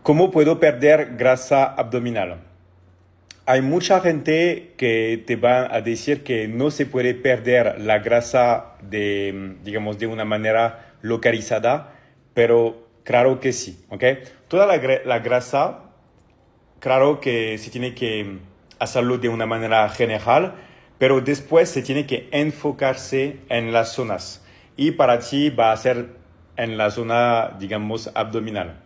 ¿Cómo puedo perder grasa abdominal? Hay mucha gente que te va a decir que no se puede perder la grasa digamos, de una manera localizada, pero claro que sí, ¿ok? Toda la grasa, claro que se tiene que hacerlo de una manera general, pero después se tiene que enfocarse en las zonas. Y para ti va a ser en la zona, digamos, abdominal.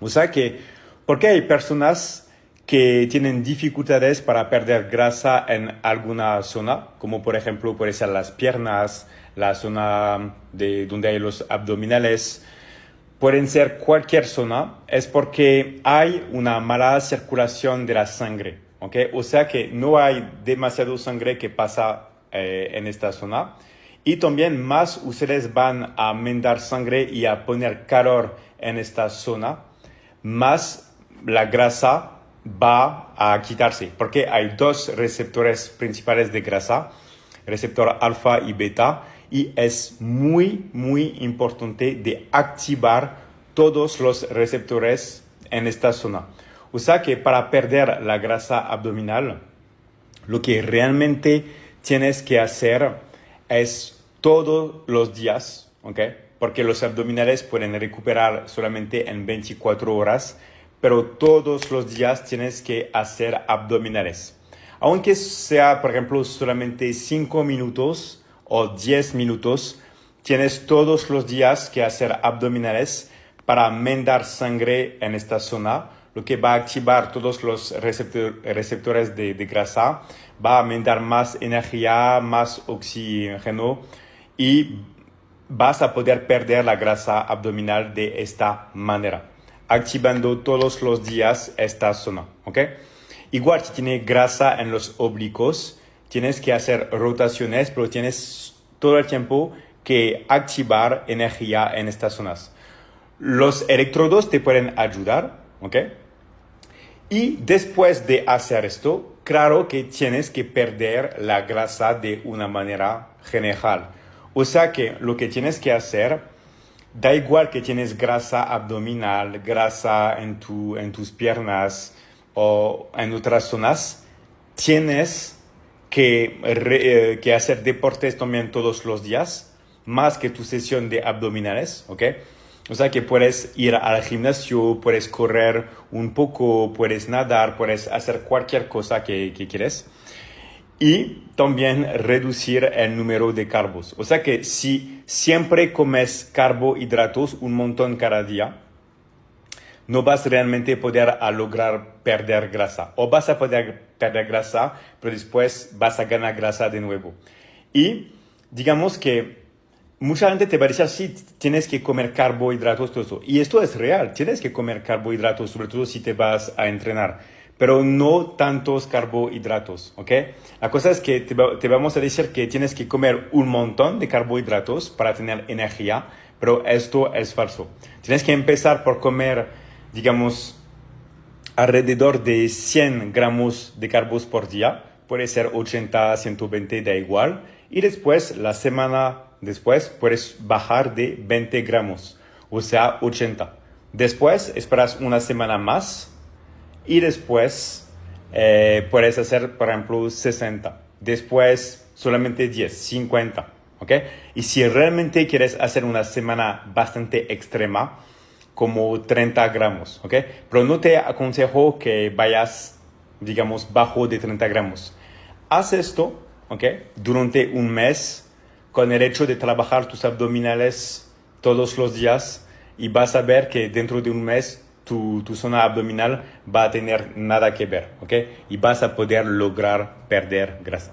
O sea que, porque hay personas que tienen dificultades para perder grasa en alguna zona, como por ejemplo puede ser las piernas, la zona de donde hay los abdominales, pueden ser cualquier zona, es porque hay una mala circulación de la sangre, ¿ok? O sea que no hay demasiado sangre que pasa en esta zona. Y también más ustedes van a mandar sangre y a poner calor en esta zona, más la grasa va a quitarse, porque hay dos receptores principales de grasa, receptor alfa y beta, y es muy, muy importante de activar todos los receptores en esta zona. O sea que para perder la grasa abdominal, lo que realmente tienes que hacer es todos los días, ¿ok? Porque los abdominales pueden recuperar solamente en 24 horas, pero todos los días tienes que hacer abdominales. Aunque sea, por ejemplo, solamente 5 minutos o 10 minutos, tienes todos los días que hacer abdominales para mandar sangre en esta zona, lo que va a activar todos los receptores de grasa, va a mandar más energía, más oxígeno y vas a poder perder la grasa abdominal de esta manera, activando todos los días esta zona, ¿ok? Igual si tienes grasa en los oblicuos, tienes que hacer rotaciones, pero tienes todo el tiempo que activar energía en estas zonas. Los electrodos te pueden ayudar, ¿ok? Y después de hacer esto, claro que tienes que perder la grasa de una manera general. O sea que lo que tienes que hacer, da igual que tienes grasa abdominal, grasa en tus piernas o en otras zonas, tienes que hacer deportes también todos los días, más que tu sesión de abdominales, ¿ok? O sea que puedes ir al gimnasio, puedes correr un poco, puedes nadar, puedes hacer cualquier cosa que quieres. Y también reducir el número de carbos. O sea que si siempre comes carbohidratos un montón cada día, no vas realmente a poder lograr perder grasa. O vas a poder perder grasa, pero después vas a ganar grasa de nuevo. Y digamos que mucha gente te va a decir, sí, tienes que comer carbohidratos, todo eso. Y esto es real, tienes que comer carbohidratos, sobre todo si te vas a entrenar. Pero no tantos carbohidratos, ¿ok? La cosa es que te vamos a decir que tienes que comer un montón de carbohidratos para tener energía, pero esto es falso. Tienes que empezar por comer, digamos, alrededor de 100 gramos de carbos por día. Puede ser 80, 120, da igual. Y después, la semana después, puedes bajar de 20 gramos, o sea, 80. Después, esperas una semana más y después puedes hacer, por ejemplo, 60. Después, solamente 10, 50. ¿Ok? Y si realmente quieres hacer una semana bastante extrema, como 30 gramos, ¿ok? Pero no te aconsejo que vayas, digamos, bajo de 30 gramos. Haz esto, ¿ok? Durante un mes, con el hecho de trabajar tus abdominales todos los días, y vas a ver que dentro de un mes tu zona abdominal va a tener nada que ver, ¿ok? Y vas a poder lograr perder grasa.